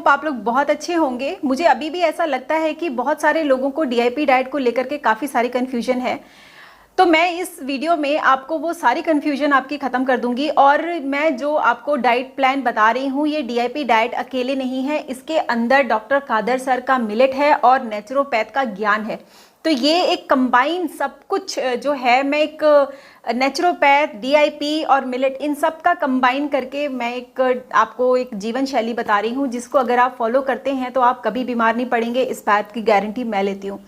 Hope आप लोग बहुत अच्छे होंगे। मुझे अभी भी ऐसा लगता है कि बहुत सारे लोगों को डीआईपी डाइट को लेकर के काफ़ी सारी कन्फ्यूजन है। तो मैं इस वीडियो में आपको वो सारी कन्फ्यूजन आपकी ख़त्म कर दूंगी। और मैं जो आपको डाइट प्लान बता रही हूँ, ये डीआईपी डाइट अकेले नहीं है, इसके अंदर डॉक्टर कादर सर का मिलेट है और नेचुरोपैथ का ज्ञान है। तो ये एक कंबाइन सब कुछ जो है, मैं एक नेचुरोपैथ, डीआईपी और मिलेट, इन सब का कंबाइन करके मैं एक आपको एक जीवन शैली बता रही हूँ, जिसको अगर आप फॉलो करते हैं तो आप कभी बीमार नहीं पड़ेंगे। इस बात की गारंटी मैं लेती हूँ।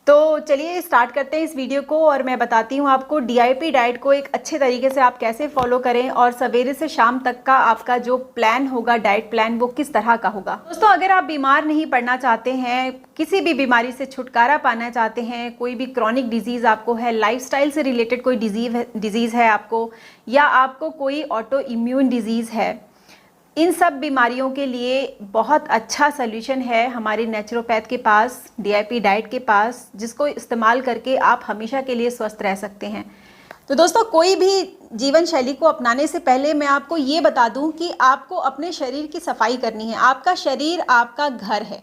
तो चलिए स्टार्ट करते हैं इस वीडियो को, और मैं बताती हूँ आपको डीआईपी डाइट को एक अच्छे तरीके से आप कैसे फॉलो करें और सवेरे से शाम तक का आपका जो प्लान होगा, डाइट प्लान, वो किस तरह का होगा। दोस्तों, अगर आप बीमार नहीं पड़ना चाहते हैं, किसी भी बीमारी से छुटकारा पाना चाहते हैं, कोई भी क्रॉनिक डिजीज़ आपको है, लाइफस्टाइल से रिलेटेड कोई डिजीज़ है आपको, या आपको कोई ऑटो इम्यून डिजीज़ है, इन सब बीमारियों के लिए बहुत अच्छा सलूशन है हमारे नेचुरोपैथ के पास, डीआईपी डाइट के पास, जिसको इस्तेमाल करके आप हमेशा के लिए स्वस्थ रह सकते हैं। तो दोस्तों, कोई भी जीवन शैली को अपनाने से पहले मैं आपको ये बता दूं कि आपको अपने शरीर की सफाई करनी है। आपका शरीर आपका घर है।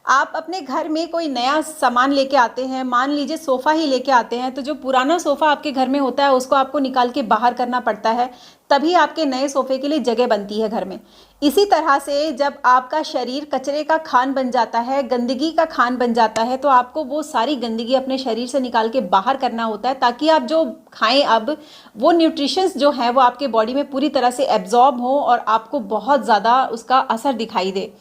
आप अपने घर में कोई नया सामान लेके आते हैं, मान लीजिए सोफ़ा ही लेके आते हैं, तो जो पुराना सोफ़ा आपके घर में होता है उसको आपको निकाल के बाहर करना पड़ता है, तभी आपके नए सोफ़े के लिए जगह बनती है घर में। इसी तरह से जब आपका शरीर कचरे का खान बन जाता है, गंदगी का खान बन जाता है, तो आपको वो सारी गंदगी अपने शरीर से निकाल के बाहर करना होता है, ताकि आप जो खाएं अब वो न्यूट्रिशंस जो हैं वो आपके बॉडी में पूरी तरह से एब्जॉर्ब हो और आपको बहुत ज़्यादा उसका असर दिखाई दे।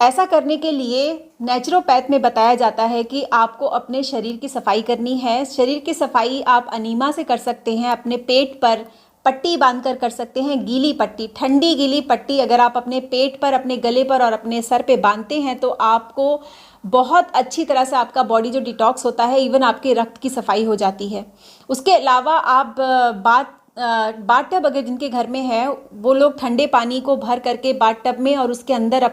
ऐसा करने के लिए नेचुरोपैथ में बताया जाता है कि आपको अपने शरीर की सफाई करनी है। शरीर की सफाई आप अनीमा से कर सकते हैं, अपने पेट पर पट्टी बांधकर कर सकते हैं, गीली पट्टी, ठंडी गीली पट्टी अगर आप अपने पेट पर, अपने गले पर और अपने सर पे बांधते हैं तो आपको बहुत अच्छी तरह से आपका बॉडी जो डिटॉक्स होता है, इवन आपके रक्त की सफाई हो जाती है। उसके अलावा आप बाथ टब अगर जिनके घर में है, वो लोग ठंडे पानी को भर करके बाथ टब में और उसके अंदर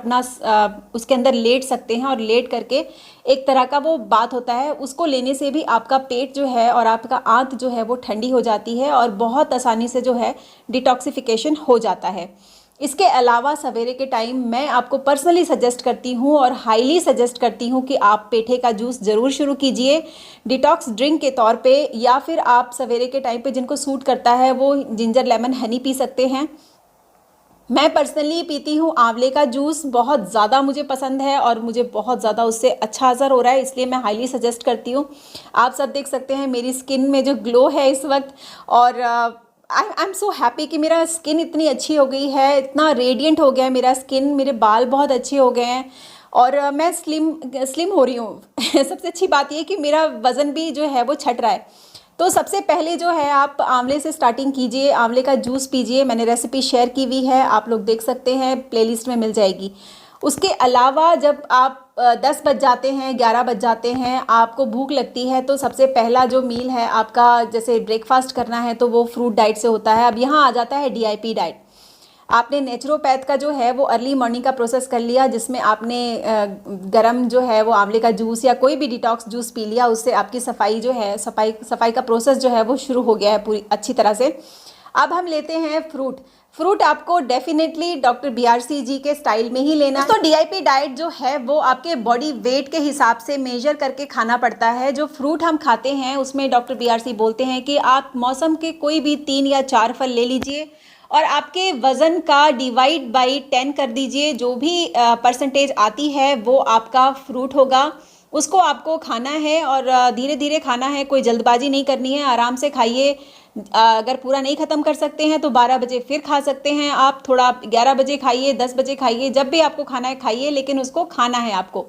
उसके अंदर लेट सकते हैं, और लेट करके एक तरह का वो बात होता है, उसको लेने से भी आपका पेट जो है और आपका आंत जो है वो ठंडी हो जाती है और बहुत आसानी से जो है डिटॉक्सिफिकेशन हो जाता है। इसके अलावा सवेरे के टाइम मैं आपको पर्सनली सजेस्ट करती हूँ और हाईली सजेस्ट करती हूँ कि आप पेठे का जूस ज़रूर शुरू कीजिए डिटॉक्स ड्रिंक के तौर पे, या फिर आप सवेरे के टाइम पे जिनको सूट करता है वो जिंजर लेमन हनी पी सकते हैं। मैं पर्सनली पीती हूँ आंवले का जूस, बहुत ज़्यादा मुझे पसंद है और मुझे बहुत ज़्यादा उससे अच्छा असर हो रहा है, इसलिए मैं हाईली सजेस्ट करती हूँ। आप सब देख सकते हैं मेरी स्किन में जो ग्लो है इस वक्त, और आई एम सो हैप्पी कि मेरा स्किन इतनी अच्छी हो गई है, इतना रेडिएंट हो गया है मेरा स्किन, मेरे बाल बहुत अच्छे हो गए हैं और मैं स्लिम हो रही हूँ। सबसे अच्छी बात ये कि मेरा वज़न भी जो है वो छट रहा है। तो सबसे पहले जो है आप आंवले से स्टार्टिंग कीजिए, आंवले का जूस पीजिए। मैंने रेसिपी शेयर की हुई है, आप लोग देख सकते हैं, प्लेलिस्ट में मिल जाएगी। उसके अलावा जब आप 10 बज जाते हैं, 11 बज जाते हैं, आपको भूख लगती है, तो सबसे पहला जो मील है आपका, जैसे ब्रेकफास्ट करना है, तो वो फ्रूट डाइट से होता है। अब यहाँ आ जाता है डीआईपी डाइट। आपने नेचुरोपैथ का जो है वो अर्ली मॉर्निंग का प्रोसेस कर लिया, जिसमें आपने गरम जो है वो आंवले का जूस या कोई भी डिटॉक्स जूस पी लिया, उससे आपकी सफाई जो है, सफाई का प्रोसेस जो है वो शुरू हो गया है पूरी अच्छी तरह से। अब हम लेते हैं फ्रूट आपको डेफिनेटली डॉक्टर बीआरसी जी के स्टाइल में ही लेना है। तो डीआईपी डाइट जो है वो आपके बॉडी वेट के हिसाब से मेजर करके खाना पड़ता है। जो फ्रूट हम खाते हैं उसमें डॉक्टर बीआरसी बोलते हैं कि आप मौसम के कोई भी 3 या 4 फल ले लीजिए और आपके वज़न का डिवाइड बाई 10 कर दीजिए, जो भी परसेंटेज आती है वो आपका फ्रूट होगा। उसको आपको खाना है और धीरे धीरे खाना है, कोई जल्दबाजी नहीं करनी है, आराम से खाइए। अगर पूरा नहीं ख़त्म कर सकते हैं तो 12 बजे फिर खा सकते हैं आप, थोड़ा 11 बजे खाइए, 10 बजे खाइए, जब भी आपको खाना है खाइए, लेकिन उसको खाना है आपको।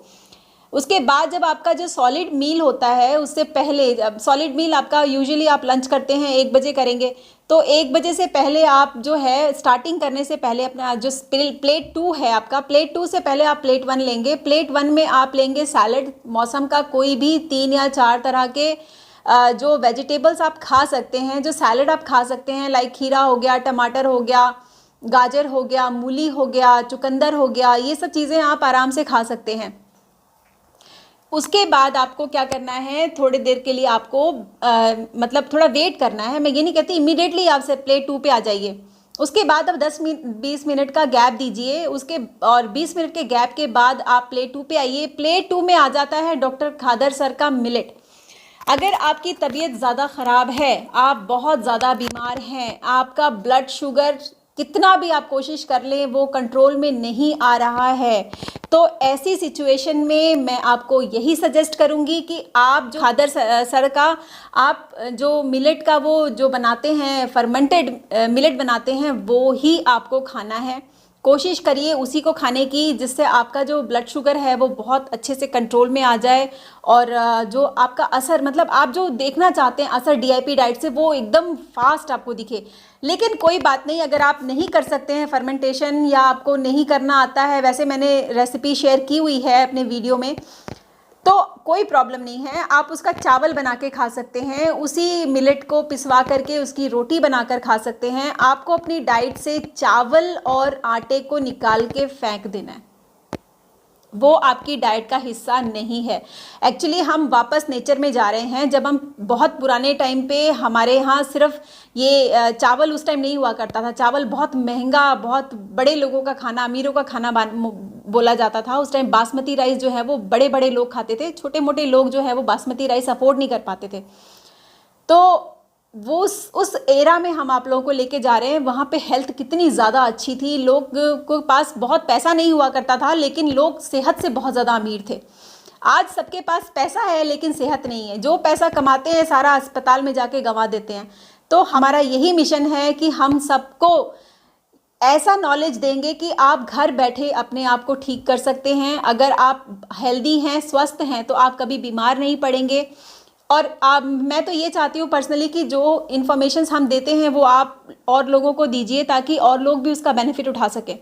उसके बाद जब आपका जो सॉलिड मील होता है, उससे पहले, सॉलिड मील आपका यूजुअली आप लंच करते हैं 1 बजे करेंगे, तो 1 बजे से पहले आप जो है स्टार्टिंग करने से पहले अपना जो प्लेट 2 है आपका, प्लेट 2 से पहले आप प्लेट 1 लेंगे। प्लेट 1 में आप लेंगे सैलड, मौसम का कोई भी 3 या 4 तरह के जो वेजिटेबल्स आप खा सकते हैं, जो सैलड आप खा सकते हैं, लाइक खीरा हो गया, टमाटर हो गया, गाजर हो गया, मूली हो गया, चुकंदर हो गया, ये सब चीज़ें आप आराम से खा सकते हैं। उसके बाद आपको क्या करना है, थोड़ी देर के लिए आपको मतलब थोड़ा वेट करना है। मैं ये नहीं कहती इमीडिएटली आप से प्लेट 2 पे आ जाइए, उसके बाद अब 10-20 मिनट का गैप दीजिए, उसके और 20 मिनट के गैप के बाद आप प्लेट 2 पे आइए। प्लेट 2 में आ जाता है डॉक्टर खादर सर का मिलेट। अगर आपकी तबीयत ज़्यादा ख़राब है, आप बहुत ज़्यादा बीमार हैं, आपका ब्लड शुगर कितना भी आप कोशिश कर लें वो कंट्रोल में नहीं आ रहा है, तो ऐसी सिचुएशन में मैं आपको यही सजेस्ट करूंगी कि आप जो खादर सर का आप जो मिलेट का वो जो बनाते हैं, फर्मेंटेड मिलेट बनाते हैं, वो ही आपको खाना है। कोशिश करिए उसी को खाने की, जिससे आपका जो ब्लड शुगर है वो बहुत अच्छे से कंट्रोल में आ जाए और जो आपका असर, मतलब आप जो देखना चाहते हैं असर डीआईपी डाइट से, वो एकदम फास्ट आपको दिखे। लेकिन कोई बात नहीं, अगर आप नहीं कर सकते हैं फर्मेंटेशन या आपको नहीं करना आता है, वैसे मैंने रेसिपी शेयर की हुई है अपने वीडियो में, तो कोई प्रॉब्लम नहीं है। आप उसका चावल बना के खा सकते हैं, उसी मिलेट को पिसवा करके उसकी रोटी बनाकर खा सकते हैं। आपको अपनी डाइट से चावल और आटे को निकाल के फेंक देना है, वो आपकी डाइट का हिस्सा नहीं है। एक्चुअली हम वापस नेचर में जा रहे हैं। जब हम बहुत पुराने टाइम पे हमारे यहाँ सिर्फ ये चावल उस टाइम नहीं हुआ करता था, चावल बहुत महंगा, बहुत बड़े लोगों का खाना, अमीरों का खाना बोला जाता था। उस टाइम बासमती राइस जो है वो बड़े बड़े लोग खाते थे, छोटे मोटे लोग जो है वो बासमती राइस अफोर्ड नहीं कर पाते थे। तो वो उस एरा में हम आप लोगों को लेके जा रहे हैं। वहाँ पे हेल्थ कितनी ज़्यादा अच्छी थी, लोग को पास बहुत पैसा नहीं हुआ करता था, लेकिन लोग सेहत से बहुत ज़्यादा अमीर थे। आज सबके पास पैसा है लेकिन सेहत नहीं है। जो पैसा कमाते हैं सारा अस्पताल में जाके गंवा देते हैं। तो हमारा यही मिशन है कि हम सबको ऐसा नॉलेज देंगे कि आप घर बैठे अपने आप को ठीक कर सकते हैं। अगर आप हेल्दी हैं, स्वस्थ हैं, तो आप कभी बीमार नहीं पड़ेंगे। और मैं तो ये चाहती हूँ पर्सनली कि जो इन्फॉर्मेशन हम देते हैं वो आप और लोगों को दीजिए, ताकि और लोग भी उसका बेनिफिट उठा सकें।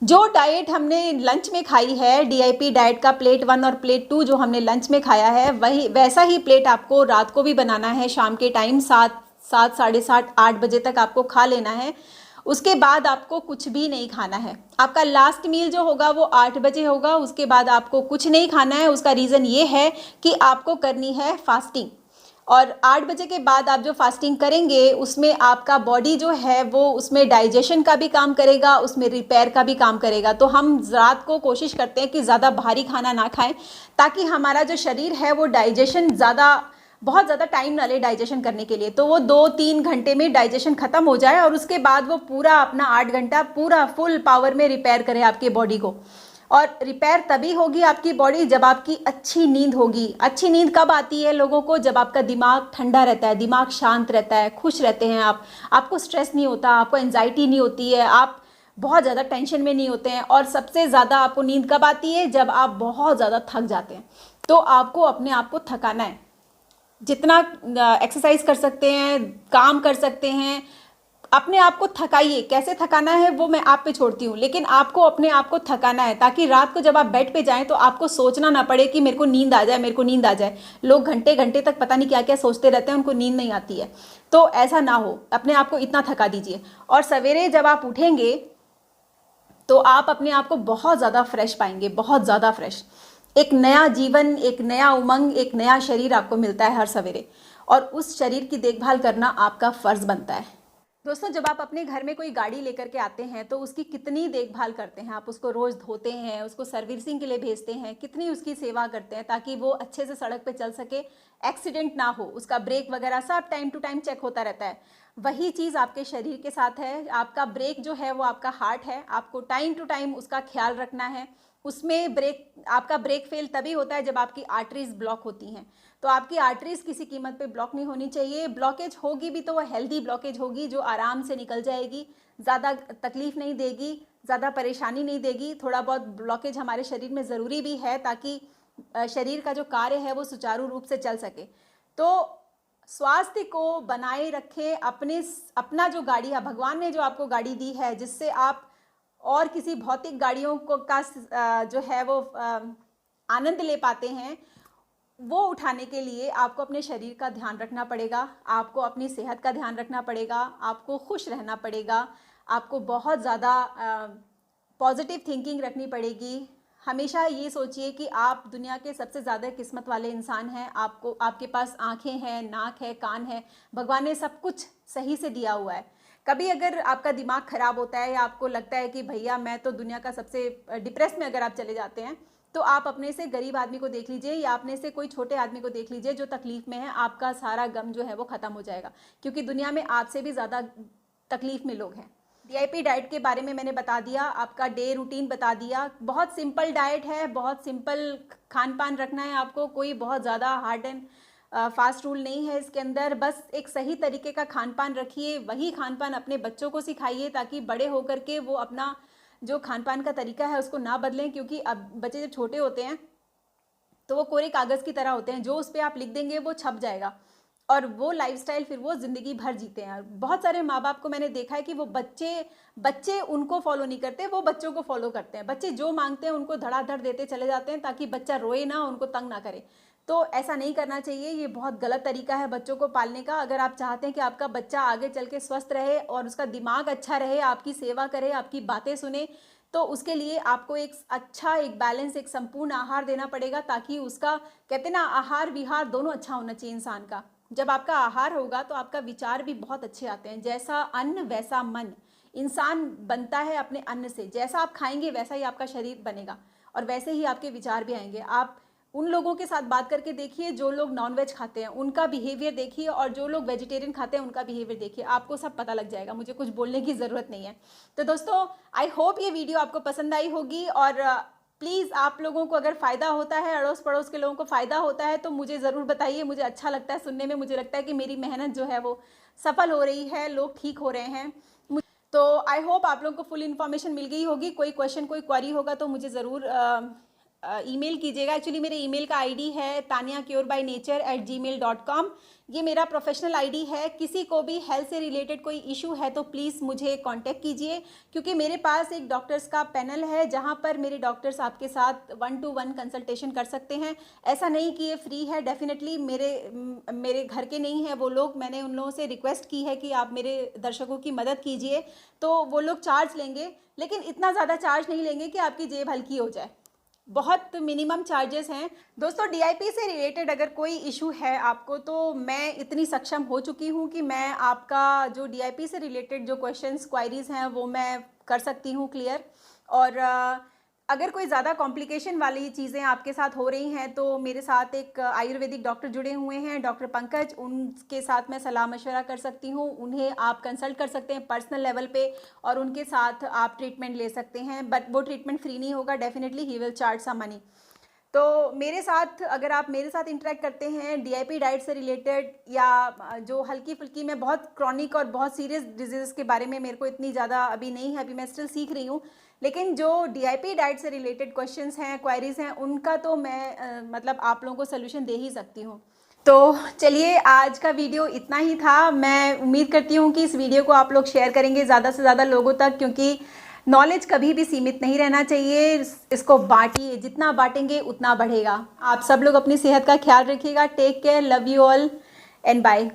जो डाइट हमने लंच में खाई है, डीआईपी डाइट का प्लेट 1 और प्लेट 2 जो हमने लंच में खाया है, वही वैसा ही प्लेट आपको रात को भी बनाना है। शाम के टाइम 7, 7:30, 8 बजे तक आपको खा लेना है। उसके बाद आपको कुछ भी नहीं खाना है। आपका लास्ट मील जो होगा वो 8 बजे होगा। उसके बाद आपको कुछ नहीं खाना है। उसका रीज़न ये है कि आपको करनी है फास्टिंग, और 8 बजे के बाद आप जो फास्टिंग करेंगे उसमें आपका बॉडी जो है वो उसमें डाइजेशन का भी काम करेगा, उसमें रिपेयर का भी काम करेगा। तो हम रात को कोशिश करते हैं कि ज़्यादा भारी खाना ना खाएं, ताकि हमारा जो शरीर है वो डाइजेशन बहुत ज़्यादा टाइम ना ले डाइजेशन करने के लिए। तो वो 2-3 घंटे में डाइजेशन ख़त्म हो जाए और उसके बाद वो पूरा अपना 8 घंटा पूरा फुल पावर में रिपेयर करे आपके बॉडी को। और रिपेयर तभी होगी आपकी बॉडी जब आपकी अच्छी नींद होगी। अच्छी नींद कब आती है लोगों को? जब आपका दिमाग ठंडा रहता है, दिमाग शांत रहता है, खुश रहते हैं आपको स्ट्रेस नहीं होता, आपको एंजाइटी नहीं होती है, आप बहुत ज़्यादा टेंशन में नहीं होते हैं। और सबसे ज़्यादा आपको नींद कब आती है? जब आप बहुत ज़्यादा थक जाते हैं। तो आपको अपने आप को थकाना है। जितना एक्सरसाइज कर सकते हैं, काम कर सकते हैं, अपने आप को थकाइए। कैसे थकाना है वो मैं आप पे छोड़ती हूँ, लेकिन आपको अपने आप को थकाना है, ताकि रात को जब आप बेड पे जाएं तो आपको सोचना ना पड़े कि मेरे को नींद आ जाए, मेरे को नींद आ जाए। लोग घंटे घंटे तक पता नहीं क्या क्या सोचते रहते हैं, उनको नींद नहीं आती है। तो ऐसा ना हो, अपने आप को इतना थका दीजिए। और सवेरे जब आप उठेंगे तो आप अपने आप को बहुत ज़्यादा फ्रेश पाएंगे, बहुत ज़्यादा फ्रेश। एक नया जीवन, एक नया उमंग, एक नया शरीर आपको मिलता है हर सवेरे, और उस शरीर की देखभाल करना आपका फ़र्ज बनता है। दोस्तों, जब आप अपने घर में कोई गाड़ी लेकर के आते हैं तो उसकी कितनी देखभाल करते हैं आप? उसको रोज़ धोते हैं, उसको सर्विसिंग के लिए भेजते हैं, कितनी उसकी सेवा करते हैं ताकि वो अच्छे से सड़क पे चल सके, एक्सीडेंट ना हो, उसका ब्रेक वगैरह सब टाइम टू टाइम चेक होता रहता है। वही चीज़ आपके शरीर के साथ है। आपका ब्रेक जो है वो आपका हार्ट है, आपको टाइम टू टाइम उसका ख्याल रखना है। उसमें आपका ब्रेक फेल तभी होता है जब आपकी आर्टरीज ब्लॉक होती हैं। तो आपकी आर्टरीज किसी कीमत पे ब्लॉक नहीं होनी चाहिए। ब्लॉकेज होगी भी तो वह हेल्दी ब्लॉकेज होगी, जो आराम से निकल जाएगी, ज़्यादा तकलीफ नहीं देगी, ज़्यादा परेशानी नहीं देगी। थोड़ा बहुत ब्लॉकेज हमारे शरीर में ज़रूरी भी है ताकि शरीर का जो कार्य है वो सुचारू रूप से चल सके। तो स्वास्थ्य को बनाए रखें। अपना जो गाड़ी है, भगवान ने जो आपको गाड़ी दी है, जिससे आप और किसी भौतिक गाड़ियों को का जो है वो आनंद ले पाते हैं, वो उठाने के लिए आपको अपने शरीर का ध्यान रखना पड़ेगा, आपको अपनी सेहत का ध्यान रखना पड़ेगा, आपको खुश रहना पड़ेगा, आपको बहुत ज़्यादा पॉजिटिव थिंकिंग रखनी पड़ेगी। हमेशा ये सोचिए कि आप दुनिया के सबसे ज़्यादा किस्मत वाले इंसान हैं। आपके पास आँखें हैं, नाक है, कान है, भगवान ने सब कुछ सही से दिया हुआ है। कभी अगर आपका दिमाग खराब होता है या आपको लगता है कि भैया मैं तो दुनिया का सबसे डिप्रेस में अगर आप चले जाते हैं, तो आप अपने से गरीब आदमी को देख लीजिए या अपने से कोई छोटे आदमी को देख लीजिए जो तकलीफ में है, आपका सारा गम जो है वो खत्म हो जाएगा, क्योंकि दुनिया में आपसे भी ज़्यादा तकलीफ में लोग हैं। DIP डाइट के बारे में मैंने बता दिया, आपका डे रूटीन बता दिया। बहुत सिंपल डाइट है, बहुत सिंपल खान पान रखना है आपको, कोई बहुत ज़्यादा हार्ड एंड फास्ट रूल नहीं है इसके अंदर। बस एक सही तरीके का खान पान रखिए, वही खान पान अपने बच्चों को सिखाइए ताकि बड़े होकर के वो अपना जो खान पान का तरीका है उसको ना बदलें, क्योंकि अब बच्चे जब छोटे होते हैं तो वो कोरे कागज़ की तरह होते हैं, जो उस पर आप लिख देंगे वो छप जाएगा और वो लाइफस्टाइल फिर वो ज़िंदगी भर जीते हैं। बहुत सारे माँ बाप को मैंने देखा है कि वो बच्चे उनको फॉलो नहीं करते, वो बच्चों को फॉलो करते हैं। बच्चे जो मांगते हैं उनको धड़ाधड़ देते चले जाते हैं ताकि बच्चा रोए ना, उनको तंग ना करे। तो ऐसा नहीं करना चाहिए, ये बहुत गलत तरीका है बच्चों को पालने का। अगर आप चाहते हैं कि आपका बच्चा आगे चल के स्वस्थ रहे और उसका दिमाग अच्छा रहे, आपकी सेवा करे, आपकी बातें सुने, तो उसके लिए आपको एक अच्छा, एक बैलेंस, एक संपूर्ण आहार देना पड़ेगा, ताकि उसका, कहते हैं ना, आहार विहार दोनों अच्छा होना चाहिए इंसान का। जब आपका आहार होगा तो आपका विचार भी बहुत अच्छे आते हैं। जैसा अन्न वैसा मन, इंसान बनता है अपने अन्न से। जैसा आप खाएंगे वैसा ही आपका शरीर बनेगा और वैसे ही आपके विचार भी आएंगे। आप उन लोगों के साथ बात करके देखिए जो लोग नॉनवेज खाते हैं, उनका बिहेवियर देखिए, और जो लोग वेजिटेरियन खाते हैं उनका बिहेवियर देखिए, आपको सब पता लग जाएगा। मुझे कुछ बोलने की ज़रूरत नहीं है। तो दोस्तों, आई होप ये वीडियो आपको पसंद आई होगी, और प्लीज़ आप लोगों को अगर फ़ायदा होता है, अड़ोस पड़ोस के लोगों को फ़ायदा होता है, तो मुझे ज़रूर बताइए। मुझे अच्छा लगता है सुनने में, मुझे लगता है कि मेरी मेहनत जो है वो सफल हो रही है, लोग ठीक हो रहे हैं। तो आई होप आप लोगों को फुल इन्फॉर्मेशन मिल गई होगी। कोई क्वेश्चन, कोई क्वेरी होगा तो मुझे ज़रूर ईमेल कीजिएगा। एक्चुअली मेरे ईमेल का आईडी है taniacurebynature@gmail.com। ये मेरा प्रोफेशनल आईडी है। किसी को भी हेल्थ से रिलेटेड कोई इशू है तो प्लीज़ मुझे कांटेक्ट कीजिए, क्योंकि मेरे पास एक डॉक्टर्स का पैनल है जहां पर मेरे डॉक्टर्स आपके साथ 1-to-1 कंसल्टेशन कर सकते हैं। ऐसा नहीं कि ये फ्री है, डेफिनेटली मेरे घर के नहीं है वो लोग। मैंने उन लोगों से रिक्वेस्ट की है कि आप मेरे दर्शकों की मदद कीजिए, तो वो लोग चार्ज लेंगे, लेकिन इतना ज़्यादा चार्ज नहीं लेंगे कि आपकी जेब हल्की हो जाए। बहुत मिनिमम चार्जेस हैं। दोस्तों, DIP से रिलेटेड अगर कोई इशू है आपको, तो मैं इतनी सक्षम हो चुकी हूँ कि मैं आपका जो DIP से रिलेटेड जो क्वेश्चंस, क्वायरीज़ हैं वो मैं कर सकती हूँ क्लियर। और अगर कोई ज़्यादा कॉम्प्लिकेशन वाली चीज़ें आपके साथ हो रही हैं तो मेरे साथ एक आयुर्वेदिक डॉक्टर जुड़े हुए हैं, डॉक्टर पंकज। उनके साथ मैं सलाह मशवरा कर सकती हूँ, उन्हें आप कंसल्ट कर सकते हैं पर्सनल लेवल पे, और उनके साथ आप ट्रीटमेंट ले सकते हैं। बट वो ट्रीटमेंट फ्री नहीं होगा, definitely he will charge some money. तो मेरे साथ, अगर आप मेरे साथ इंटरेक्ट करते हैं DIP डाइट से रिलेटेड, या जो हल्की फुल्की, मैं बहुत क्रॉनिक और बहुत सीरियस डिजीज़ के बारे में मेरे को इतनी ज़्यादा अभी नहीं है, अभी मैं स्टिल सीख रही हूँ, लेकिन जो DIP डाइट से रिलेटेड क्वेश्चंस हैं, क्वायरीज़ हैं, उनका तो मैं मतलब आप लोगों को सोल्यूशन दे ही सकती हूँ। तो चलिए, आज का वीडियो इतना ही था। मैं उम्मीद करती हूँ कि इस वीडियो को आप लोग शेयर करेंगे ज़्यादा से ज़्यादा लोगों तक, क्योंकि नॉलेज कभी भी सीमित नहीं रहना चाहिए। इसको बांटिए, जितना बांटेंगे उतना बढ़ेगा। आप सब लोग अपनी सेहत का ख्याल रखिएगा। Take care, love you all and bye.